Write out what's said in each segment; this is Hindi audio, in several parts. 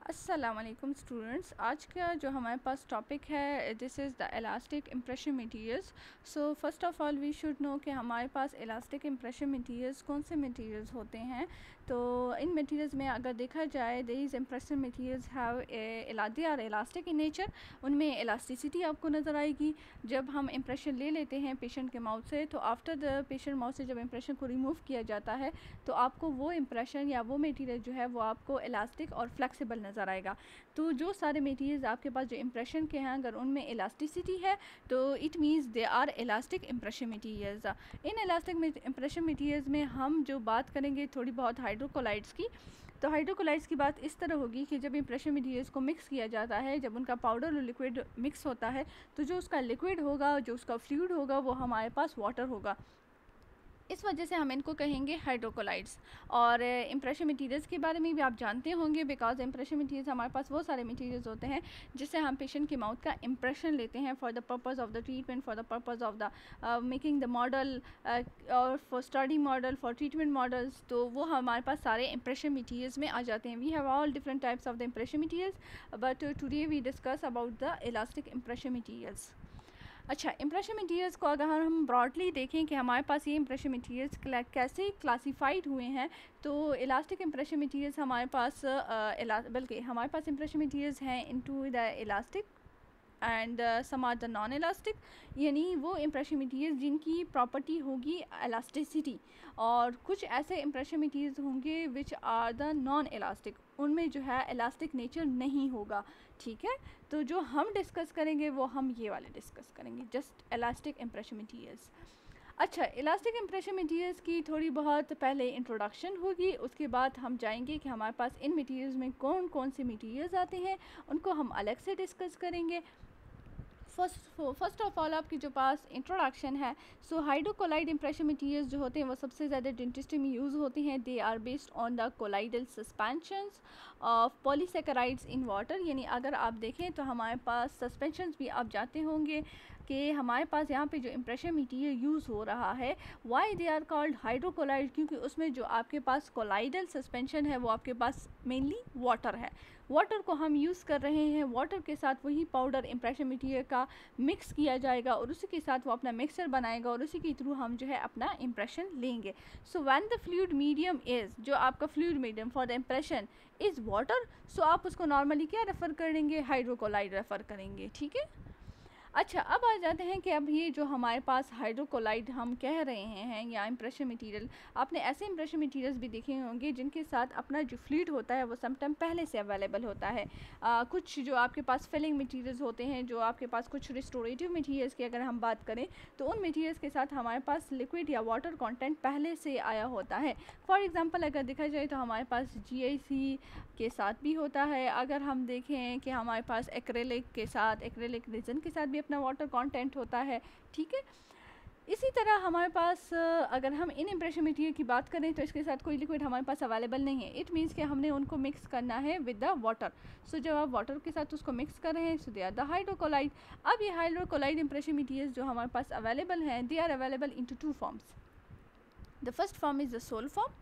अस्सलाम वालेकुम स्टूडेंट्स। आज का जो हमारे पास टॉपिक है this is the elastic impression materials. So first of all we should know कि हमारे पास इलास्टिक इम्प्रेशन मटेरियल्स कौन से मटेरियल्स होते हैं। तो इन मटेरियल्स में अगर देखा जाए these impression materials have they are elastic in nature. उनमें इलास्टिसिटी आपको नज़र आएगी। जब हम इम्प्रेशन ले लेते हैं पेशेंट के माउथ से, तो आफ्टर द पेशेंट माउथ से जब इम्प्रेशन को रिमूव किया जाता है तो आपको वो इम्प्रेशन या वो मटेरियल जो है वो आपको इलास्टिक और फ्लेक्सिबल नज़र आएगा। तो जो सारे मटेरियल्स आपके पास जो इम्प्रेशन के हैं अगर उनमें इलास्टिसिटी है तो it means they are elastic impression materials. इन इलास्टिक इम्प्रेशन मटेरियल्स में हम जो बात करेंगे थोड़ी बहुत हाइड्रोकोलाइड्स की। तो हाइड्रोकोलाइड्स की बात इस तरह होगी कि जब इम्प्रेशन मटेरियल्स को मिक्स किया जाता है, जब उनका पाउडर और लिक्विड मिक्स होता है तो जो उसका लिक्विड होगा, जो उसका फ्लूइड होगा, वो हमारे पास वाटर होगा। इस वजह से हम इनको कहेंगे हाइड्रोकोलाइड्स। और इम्प्रेशन मटेरियल्स के बारे में भी आप जानते होंगे, बिकॉज इम्प्रेशन मटेरियल्स हमारे पास वो सारे मटेरियल्स होते हैं जिससे हम पेशेंट के माउथ का इम्प्रेशन लेते हैं for the purpose of the treatment, for the purpose of the making the model और for study model, for treatment models. तो वो हमारे पास सारे इम्प्रेशन मटेरियल्स में आ जाते हैं। We have all different types of the impression materials, but today we discuss about the elastic impression materials. अच्छा, इम्प्रेशन मटेरियल्स को अगर हम ब्रॉडली देखें कि हमारे पास ये इम्प्रेशन मटेरियल्स कैसे क्लासिफाइड हुए हैं, तो इलास्टिक इम्प्रेशन मटेरियल्स हमारे पास बल्कि हमारे पास इम्प्रेशन मटेरियल्स हैं into the elastic and some are the non elastic, यानी वो इम्प्रेशन मटेरियल्स जिनकी प्रॉपर्टी होगी इलास्टिसिटी, और कुछ ऐसे इम्प्रेशन मटेरियल्स होंगे which are the non elastic, उनमें जो है इलास्टिक नेचर नहीं होगा। ठीक है, तो जो हम डिस्कस करेंगे वो हम ये वाले डिस्कस करेंगे, जस्ट इलास्टिक इम्प्रेशन मटेरियल्स। अच्छा, इलास्टिक इम्प्रेशन मटेरियल्स की थोड़ी बहुत पहले इंट्रोडक्शन होगी, उसके बाद हम जाएंगे कि हमारे पास इन मटेरियल्स में कौन कौन से मटेरियल्स आते हैं, उनको हम अलग से डिस्कस करेंगे। फर्स्ट ऑफ ऑल आपके जो पास इंट्रोडक्शन है, सो हाइड्रोकोलाइड इम्प्रेशन मटेरियल्स जो होते हैं वो सबसे ज़्यादा डेंटिस्ट्री में यूज़ होते हैं। They are based on the colloidal suspensions of polysaccharides in water. यानी अगर आप देखें तो हमारे पास सस्पेंशंस भी आप जानते होंगे कि हमारे पास यहाँ पे जो इम्प्रेशन मटेरियल यूज़ हो रहा है, why they are called hydrocolloid, क्योंकि उसमें जो आपके पास कोलाइडल सस्पेंशन है वो आपके पास मेनली वाटर है। वाटर को हम यूज़ कर रहे हैं, वाटर के साथ वही पाउडर इम्प्रेशन मटेरियल का मिक्स किया जाएगा और उसी के साथ वो अपना मिक्सर बनाएगा और उसी के थ्रू हम जो है अपना इम्प्रेशन लेंगे। So when the fluid medium is, जो आपका fluid medium for the impression is water, so आप उसको नॉर्मली क्या रेफ़र करेंगे, हाइड्रोकोलाइड रेफ़र करेंगे। ठीक है। अच्छा, अब आ जाते हैं कि अब ये जो हमारे पास हाइड्रोकोलाइड हम कह रहे हैं या इम्प्रेशन मटेरियल, आपने ऐसे इम्प्रेशन मटेरियल्स भी देखे होंगे जिनके साथ अपना जो फ्लूइड होता है वो समटाइम पहले से अवेलेबल होता है। कुछ जो आपके पास फिलिंग मटेरियल्स होते हैं, जो आपके पास कुछ रिस्टोरेटिव मटेरियल्स की अगर हम बात करें तो उन मटेरियल्स के साथ हमारे पास लिक्विड या वाटर कंटेंट पहले से आया होता है। फॉर एग्जांपल अगर देखा जाए तो हमारे पास GIC के साथ भी होता है। अगर हम देखें कि हमारे पास एक्रेलिक के साथ, एक्रेलिक रेजिन के साथ भी अपना वाटर कंटेंट होता है। ठीक है। इसी तरह हमारे पास अगर हम इन इम्प्रेशन मटेरियल की बात करें तो इसके साथ कोई लिक्विड हमारे पास अवेलेबल नहीं है। इट मीन्स कि हमने उनको मिक्स करना है विद द वाटर। सो जब आप वाटर के साथ उसको मिक्स कर रहे हैं, so they are the hydrocolloid. अब ये हाइड्रोकोलाइड इम्प्रेशन मटेरियल जो हमारे पास अवेलेबल हैं, they are available in two forms. The first form is the sol form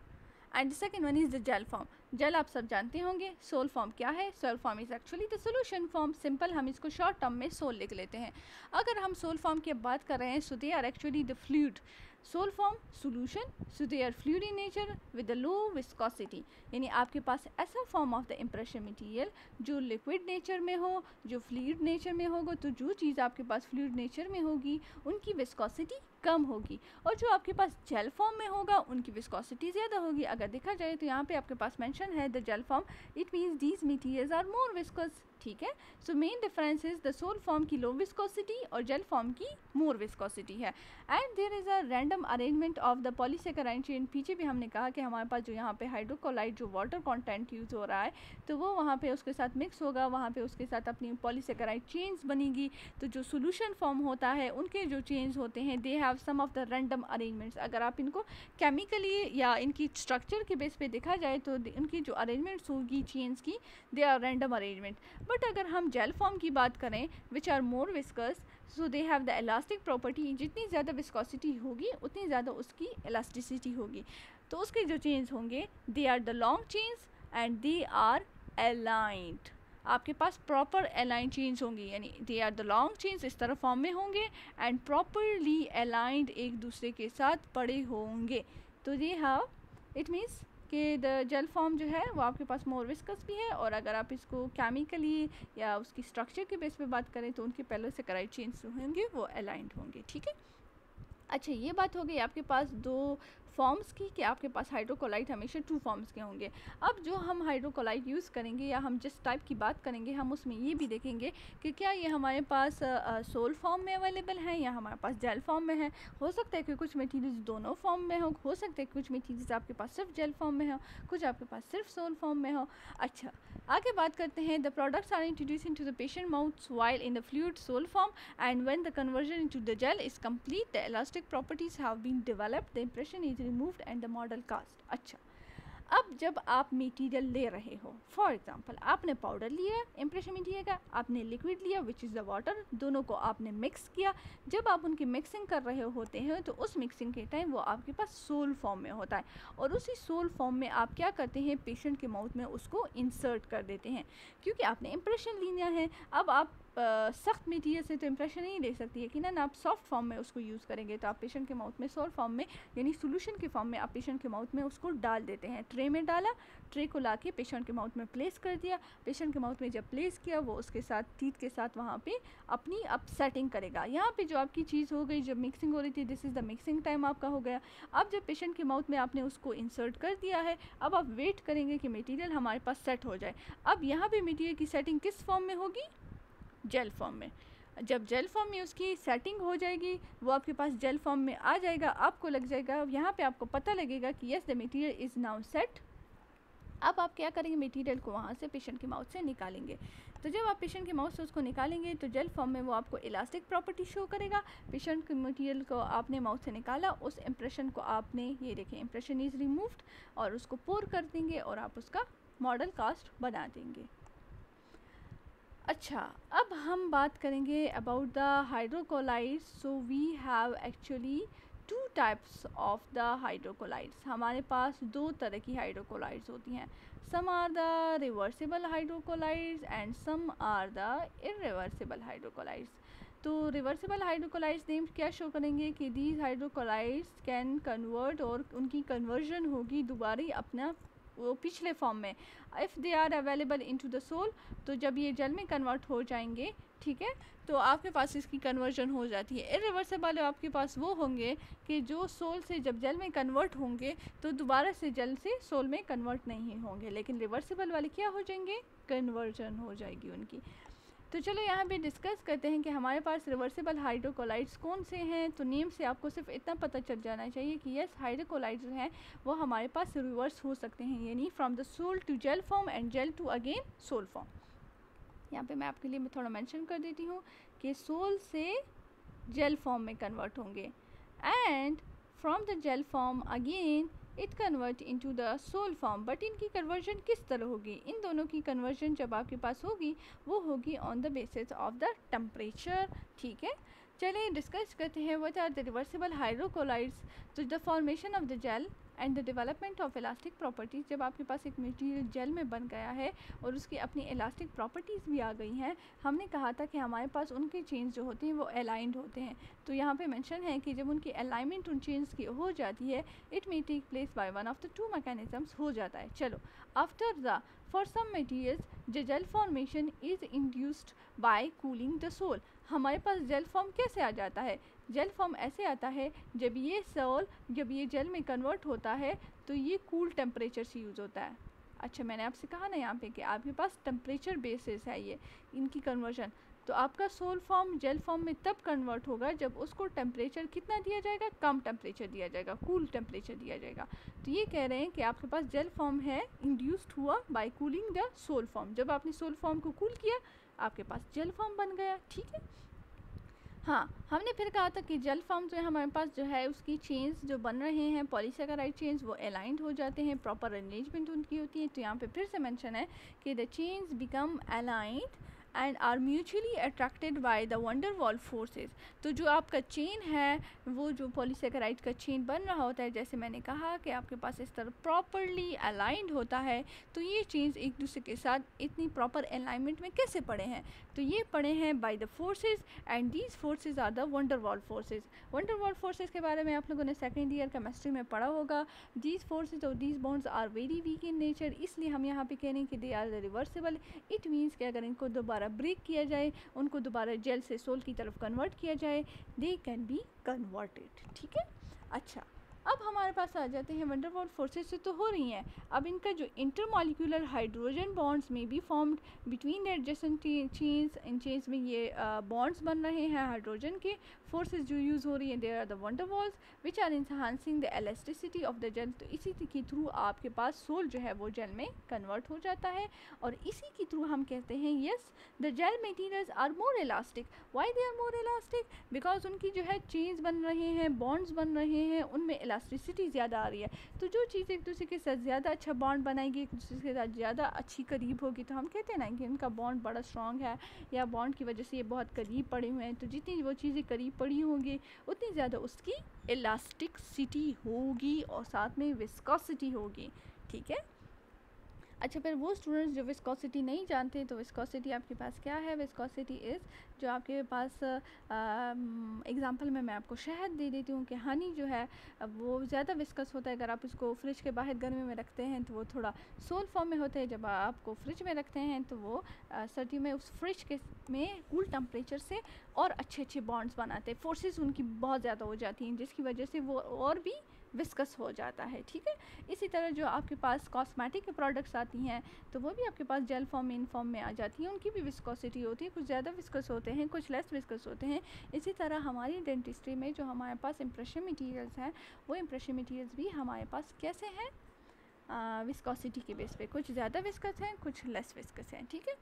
and the second one is the gel form. Gel आप सब जानते होंगे। सोल फॉर्म क्या है? Sol form is actually the solution form. Simple हम इसको शॉर्ट टर्म में सोल लिख लेते हैं। अगर हम सोल फॉर्म की बात कर रहे हैं, so they are actually the fluid. Sol form solution, so they are fluid in nature with the low viscosity. यानी आपके पास ऐसा form of the impression material जो लिक्विड नेचर में हो, जो फ्लूइड नेचर में होगा, तो जो चीज़ आपके पास फ्लूइड नेचर में होगी उनकी विस्कोसिटी कम होगी, और जो आपके पास जेल फॉर्म में होगा उनकी विस्कोसिटी ज़्यादा होगी। अगर देखा जाए तो यहाँ पे आपके पास मेंशन है the gel form, it means these materials are more viscous. ठीक है। So main difference is the sol form की लो विस्कोसिटी और जेल फॉर्म की मोर विस्कोसिटी है। And there is a random arrangement of the polysaccharide chain. पीछे भी हमने कहा कि हमारे पास जो यहाँ पे हाइड्रोकोलाइड जो वाटर कंटेंट यूज़ हो रहा है, तो वो वहाँ पे उसके साथ मिक्स होगा, वहाँ पे उसके साथ अपनी पॉलीसेकेराइड चेन्स बनेगी। तो जो सोल्यूशन फॉर्म होता है उनके जो चेन्स होते हैं, they have some of the random arrangements. अगर आप इनको केमिकली या इनकी स्ट्रक्चर के बेस पे देखा जाए तो इनकी जो अरेंजमेंट्स होगी चेन्स की, they are random arrangement. But अगर हम जेल फॉर्म की बात करें, which are more viscous, so they have the elastic property. जितनी ज़्यादा विस्कोसिटी होगी उतनी ज़्यादा उसकी इलास्टिसिटी होगी। तो उसके जो चेन्स होंगे, they are the long chains and they are aligned, आपके पास प्रॉपर अलाइन चेन्स होंगी, यानी they are the long chains इस तरह फॉर्म में होंगे एंड प्रॉपरली अलाइंड एक दूसरे के साथ पड़े होंगे। तो ये हैव इट मीन्स कि द जेल फॉर्म जो है वो आपके पास मोर विस्कस भी है, और अगर आप इसको केमिकली या उसकी स्ट्रक्चर के बेस पे बात करें तो उनके पेलोसेकेराइड चेन्स होंगे वो अलाइंड होंगे। ठीक है, अच्छा ये बात हो गई आपके पास दो फॉर्म्स की, कि आपके पास हाइड्रोकोलाइड हमेशा टू फॉर्म्स के होंगे। अब जो हम हाइड्रोकोलाइड यूज़ करेंगे या हम जिस टाइप की बात करेंगे हम उसमें ये भी देखेंगे कि क्या ये हमारे पास सोल फॉर्म में अवेलेबल है या हमारे पास जेल फॉर्म में है। हो सकता है कि कुछ मटीरियल्स दोनों फॉर्म में हो सकता है कि कुछ मटीरियल्स आपके पास सिर्फ जेल फॉर्म में हो, कुछ आपके पास सिर्फ सोल फॉर्म में हो। अच्छा आगे बात करते हैं, the products are introduce into the patient mouth while in the fluid sol form and when the conversion into the gel is complete the elastic properties have been developed, the impression is removed and the model cast. अच्छा अब जब आप मटेरियल ले रहे हो, फॉर एग्जांपल आपने पाउडर लिया इंप्रेशन मटेरियल का, आपने लिक्विड लिया विच इज़ द वाटर, दोनों को आपने मिक्स किया। जब आप उनकी मिक्सिंग कर रहे होते हैं तो उस मिक्सिंग के टाइम वो आपके पास सोल फॉर्म में होता है, और उसी सोल फॉर्म में आप क्या करते हैं, पेशेंट के माउथ में उसको इंसर्ट कर देते हैं, क्योंकि आपने इंप्रेशन लिया है। अब आप सख्त मटीरियल से तो इंप्रेशन नहीं ले सकती है कि ना आप सॉफ्ट फॉर्म में उसको यूज़ करेंगे, तो आप पेशेंट के माउथ में सॉफ्ट फॉर्म में यानी सोल्यूशन के फॉर्म में आप पेशेंट के माउथ में उसको डाल देते हैं। ट्रे में डाला, ट्रे को लाके पेशेंट के माउथ में प्लेस कर दिया, पेशेंट के माउथ में जब प्लेस किया वो उसके साथ टीथ के साथ वहाँ पे अपनी अब सेटिंग करेगा। यहाँ पे जो आपकी चीज़ हो गई, जब मिक्सिंग हो रही थी, this is the mixing time आपका हो गया। अब जब पेशेंट के माउथ में आपने उसको इंसर्ट कर दिया है, अब आप वेट करेंगे कि मटीरियल हमारे पास सेट हो जाए। अब यहाँ पे मटीरियल की सेटिंग किस फॉर्म में होगी, जेल फॉर्म में। जब जेल फॉर्म में उसकी सेटिंग हो जाएगी, वो आपके पास जेल फॉर्म में आ जाएगा, आपको लग जाएगा, यहाँ पे आपको पता लगेगा कि yes the material is now set. अब आप क्या करेंगे, मटेरियल को वहाँ से पेशेंट के माउथ से निकालेंगे। तो जब आप पेशेंट के माउथ से उसको निकालेंगे तो जेल फॉर्म में वो आपको इलास्टिक प्रॉपर्टी शो करेगा। पेशेंट के मटेरियल को आपने माउथ से निकाला, उस इम्प्रेशन को आपने, ये देखें इम्प्रेशन इज़ रिमूव्ड, और उसको पोर कर देंगे और आप उसका मॉडल कास्ट बना देंगे। अच्छा अब हम बात करेंगे about the hydrocolloids. So we have actually two types of the hydrocolloids. हमारे पास दो तरह की हाइड्रोकोलाइड्स होती हैं, some are the reversible hydrocolloids and some are the irreversible hydrocolloids. तो रिवर्सिबल हाइड्रोकोलाइड्स नेम क्या शो करेंगे कि दीज हाइड्रोकोलाइड्स कैन कन्वर्ट, और उनकी कन्वर्जन होगी दोबारा अपना वो पिछले फॉर्म में, if they are available into the sol. तो जब ये जेल में कन्वर्ट हो जाएंगे, ठीक है, तो आपके पास इसकी कन्वर्जन हो जाती है। इरिवर्सिबल आपके पास वो होंगे कि जो सोल से जब जेल में कन्वर्ट होंगे तो दोबारा से जेल से सोल में कन्वर्ट नहीं होंगे, लेकिन रिवर्सिबल वाले क्या हो जाएंगे, कन्वर्जन हो जाएगी उनकी। तो चलो यहाँ पे डिस्कस करते हैं कि हमारे पास रिवर्सिबल हाइड्रोकोलाइड्स कौन से हैं। तो नेम से आपको सिर्फ इतना पता चल जाना चाहिए कि यस हाइड्रोकोलाइड्स जो हैं वो हमारे पास रिवर्स हो सकते हैं, यानी from the sol to gel form and gel to again sol form. यहाँ पे मैं आपके लिए थोड़ा मेंशन कर देती हूँ कि सोल से जेल फॉर्म में कन्वर्ट होंगे and from the gel form again it convert into the sol form. But इनकी कन्वर्जन किस तरह होगी, इन दोनों की कन्वर्जन जब आपके पास होगी वो होगी on the basis of the temperature. ठीक है, चलिए डिस्कस करते हैं what are the reversible hydrocolloids. तो the formation of the gel and the development of elastic properties. जब आपके पास एक मटेरियल जेल में बन गया है और उसकी अपनी इलास्टिक प्रॉपर्टीज़ भी आ गई हैं, हमने कहा था कि हमारे पास उनके चेन्स जो होते हैं वो अलाइंड होते हैं। तो यहाँ पे मेंशन है कि जब उनकी अलाइनमेंट उन चेन्स की हो जाती है, it may take place by one of the two mechanisms हो जाता है। चलो, after the for some materials the gel formation is induced by cooling the sol. हमारे पास जेल फॉर्म कैसे आ जाता है, जेल फॉर्म ऐसे आता है जब ये सोल जब ये जेल में कन्वर्ट होता है तो ये कूल टेम्परेचर से यूज़ होता है। अच्छा मैंने आपसे कहा ना यहाँ पे कि आपके पास टेम्परेचर बेसिस है ये इनकी कन्वर्जन। तो आपका सोल फॉर्म जेल फॉर्म में तब कन्वर्ट होगा जब उसको टेम्परेचर कितना दिया जाएगा, कम टेम्परेचर दिया जाएगा, कूल टेम्परेचर दिया जाएगा। तो ये कह रहे हैं कि आपके पास जेल फॉर्म है इंड्यूस्ड हुआ by cooling the sol form. जब आपने सोल फॉर्म को कूल किया आपके पास जेल फॉर्म बन गया। ठीक है, हाँ हमने फिर कहा था कि जेल फॉर्म जो है हमारे पास जो है उसकी चेन्स जो बन रहे हैं पॉलीसेकेराइड चेन्स वो अलाइंड हो जाते हैं, प्रॉपर अरेंजमेंट उनकी होती है। तो यहाँ पे फिर से मेंशन है कि the chains become aligned and are mutually attracted by the van der Waals forces. तो जो आपका चेन है वो जो पॉलीसेकेराइड का चेन बन रहा होता है, जैसे मैंने कहा कि आपके पास इस तरह प्रॉपरली अलाइंड होता है, तो ये चेन्स एक दूसरे के साथ इतनी प्रॉपर अलाइनमेंट में कैसे पड़े हैं, तो ये पड़े हैं by the forces and these forces are the van der Waals forces. Van der Waals forces के बारे में आप लोगों ने सेकेंड ईयर केमिस्ट्री में पढ़ा होगा। दीज फोर्सेस और these bonds are very weak in nature, इसलिए हम यहाँ पे कह रहे हैं कि they are reversible. It means कि अगर इनको दोबारा ब्रेक किया जाए, उनको दोबारा जेल से सोल की तरफ कन्वर्ट किया जाए, दे कैन बी कन्वर्टेड। ठीक है, अच्छा अब हमारे पास आ जाते हैं वंडर वॉल फोर्सेस से तो हो रही हैं, अब इनका जो इंटरमॉलिक्यूलर हाइड्रोजन बॉन्ड्स में be formed between the adjacent chains, in chains में ये बॉन्ड्स बन रहे हैं हाइड्रोजन के। फोर्सेस जो यूज़ हो रही हैं there are the van der Waals which are enhancing the elasticity of the gel. तो इसी के थ्रू आपके पास सोल जो है वो जेल में कन्वर्ट हो जाता है, और इसी के थ्रू हम कहते हैं yes the gel materials are more elastic. Why they are more elastic? Because उनकी जो है चेन्स बन रहे हैं, बॉन्ड्स बन रहे हैं, उनमें इलास्टिसिटी ज़्यादा आ रही है। तो जो चीज़ एक दूसरे के साथ ज़्यादा अच्छा बॉन्ड बनाएगी, एक दूसरे के साथ ज़्यादा अच्छी करीब होगी, तो हम कहते हैं ना कि इनका बॉन्ड बड़ा स्ट्रॉन्ग है, या बॉन्ड की वजह से ये बहुत करीब पड़े हुए हैं। तो जितनी वो चीज़ें करीब पड़ी होंगी उतनी ज़्यादा उसकी इलास्टिसिटी होगी और साथ में विस्कोसिटी होगी। ठीक है, अच्छा फिर वो स्टूडेंट्स जो विस्कोसिटी नहीं जानते, तो विस्कोसिटी आपके पास क्या है? विस्कोसिटी इज़ जो आपके पास एग्जांपल में मैं आपको शहद दे देती हूँ कि हनी जो है वो ज़्यादा विस्कस होता है। अगर आप इसको फ्रिज के बाहर गर्मी में रखते हैं तो वो थोड़ा सोल फॉर्म में होता है, जब आपको फ्रिज में रखते हैं तो वो सर्दियों में उस फ्रिज के में कूल टेम्परेचर से और अच्छे अच्छे बॉन्ड्स बनाते हैं, फोर्सेस उनकी बहुत ज़्यादा हो जाती हैं, जिसकी वजह से वो और भी विस्कस हो जाता है। ठीक है, इसी तरह जो आपके पास कॉस्मेटिक के प्रोडक्ट्स आती हैं तो वो भी आपके पास जेल फॉर्म इन फॉर्म में आ जाती हैं, उनकी भी विस्कोसिटी होती है, कुछ ज़्यादा विस्कस होते हैं, कुछ लेस विस्कस होते हैं। इसी तरह हमारी डेंटिस्ट्री में जो हमारे पास इम्प्रेशन मटीरियल्स हैं, वो इम्प्रेशन मटीरियल्स भी हमारे पास कैसे हैं? विस्कोसिटी के बेस पे, कुछ ज़्यादा विस्कस हैं, कुछ लेस विस्कस हैं। ठीक है,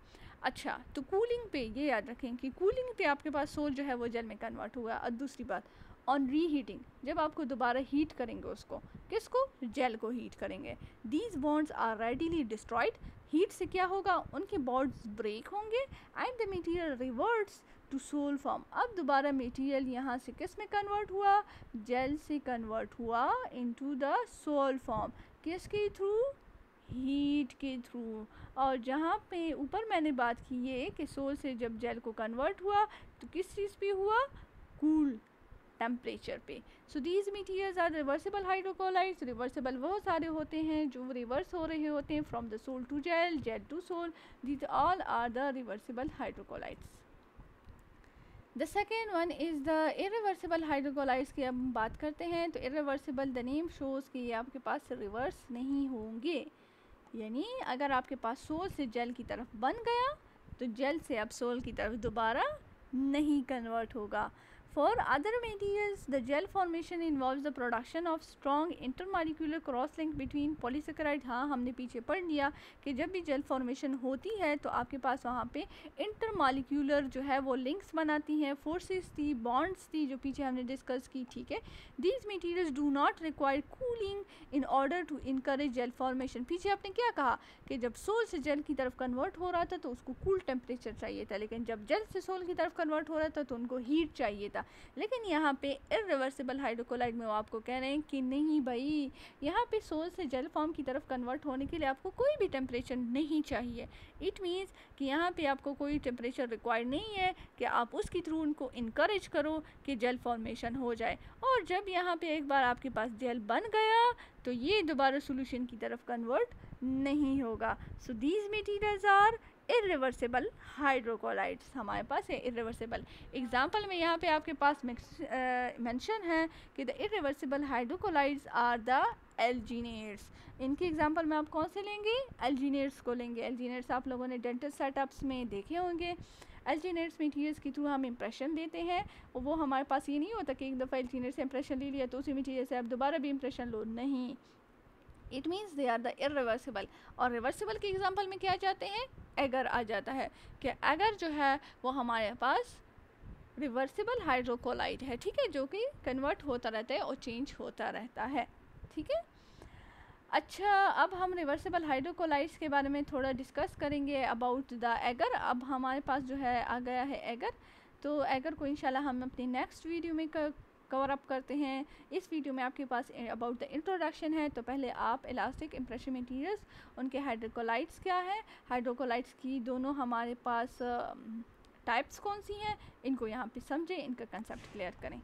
अच्छा तो कूलिंग पे ये याद रखें कि कूलिंग पे आपके पास सोल जो है वो जेल में कन्वर्ट हुआ। और दूसरी बात, ऑन रीहीटिंग, जब आपको दोबारा हीट करेंगे उसको, किसको? जेल को हीट करेंगे, these bonds are readily destroyed. Heat से क्या होगा? उनके बॉन्ड्स ब्रेक होंगे and the material reverts to sol form. अब दोबारा मटेरियल यहाँ से किस में कन्वर्ट हुआ? जेल से कन्वर्ट हुआ इनटू द सोल फॉर्म। किसके थ्रू? हीट के थ्रू। और जहाँ पे ऊपर मैंने बात की है कि सोल से जब जेल को कन्वर्ट हुआ तो किस चीज़ पे हुआ? कूल टेम्परेचर पे। So these materials are reversible hydrocolloids. Reversible वो सारे होते हैं जो रिवर्स हो रहे होते हैं from the sol to gel, gel to sol, these all are the reversible hydrocolloids. The second one is the irreversible hydrocolloids की अब हम बात करते हैं। तो इरिवर्सिबल द नेम शोज़ कि ये आपके पास रिवर्स नहीं होंगे, यानी अगर आपके पास सोल से जेल की तरफ बन गया तो जेल से अब सोल की तरफ दोबारा नहीं कन्वर्ट होगा। For other materials, the gel formation involves the production of strong intermolecular cross-link between polysaccharide। हाँ, हमने पीछे पढ़ लिया कि जब भी जेल फॉर्मेशन होती है तो आपके पास वहाँ पे इंटरमॉलिक्यूलर जो है वो लिंक्स बनाती हैं, फोर्सेस थी, बॉन्ड्स थी, जो पीछे हमने डिस्कस की। ठीक है, these materials do not require cooling in order to encourage gel formation। पीछे आपने क्या कहा कि जब सोल से जेल की तरफ कन्वर्ट हो रहा था तो उसको कूल टेम्परेचर चाहिए था, लेकिन जब जेल से सोल की तरफ कन्वर्ट हो रहा था तो उनको हीट चाहिए था। लेकिन यहाँ पे इरिवर्सिबल हाइड्रोकोलाइड में वो आपको कह रहे हैं कि नहीं भाई, यहाँ पे सोल से जेल फॉर्म की तरफ कन्वर्ट होने के लिए आपको कोई भी टेम्परेचर नहीं चाहिए। इट मीन्स कि यहाँ पे आपको कोई टेम्परेचर रिक्वायर्ड नहीं है कि आप उसके थ्रू उनको इनकरेज करो कि जेल फॉर्मेशन हो जाए। और जब यहाँ पे एक बार आपके पास जेल बन गया तो ये दोबारा सोल्यूशन की तरफ कन्वर्ट नहीं होगा। So these materials are irreversible hydrocolloids. हमारे पास है इरिवर्सिबल। एग्जाम्पल में यहाँ पे आपके पास मेंशन है कि द इरिवर्सिबल हाइड्रोकोलाइड्स आर द एल्जीनेट्स। इनके एग्जाम्पल में आप कौन से लेंगे? एल्जीनेट्स को लेंगे। एल्जीनेट्स आप लोगों ने डेंटल सेटअप्स में देखे होंगे। एल्जीनेट्स मटीरियल्स के थ्रू हम इंप्रेशन देते हैं, और वो हमारे पास ये नहीं होता कि एक दफ़ा एल्जीनेट से इंप्रेशन ले लिया तो उसी मटीरियल से आप दोबारा भी इंप्रेशन लो, नहीं। It means they are the irreversible. और रिवर्सिबल के एग्जाम्पल में क्या जाते हैं? एगर आ जाता है कि एगर जो है वो हमारे पास रिवर्सिबल हाइड्रोकोलाइड है, ठीक है, जो कि कन्वर्ट होता रहता है और चेंज होता रहता है। ठीक है, अच्छा, अब हम रिवर्सिबल हाइड्रोकोलाइट्स के बारे में थोड़ा डिस्कस करेंगे अबाउट द एगर। अब हमारे पास जो है आ गया है एगर, तो एगर को इंशाल्लाह हम अपनी नेक्स्ट वीडियो में कवर अप करते हैं। इस वीडियो में आपके पास अबाउट द इंट्रोडक्शन है, तो पहले आप इलास्टिक इम्प्रेशन मटीरियल्स, उनके हाइड्रोकोलाइट्स क्या है, हाइड्रोकोलाइट्स की दोनों हमारे पास टाइप्स कौन सी हैं, इनको यहाँ पे समझें, इनका कंसेप्ट क्लियर करें।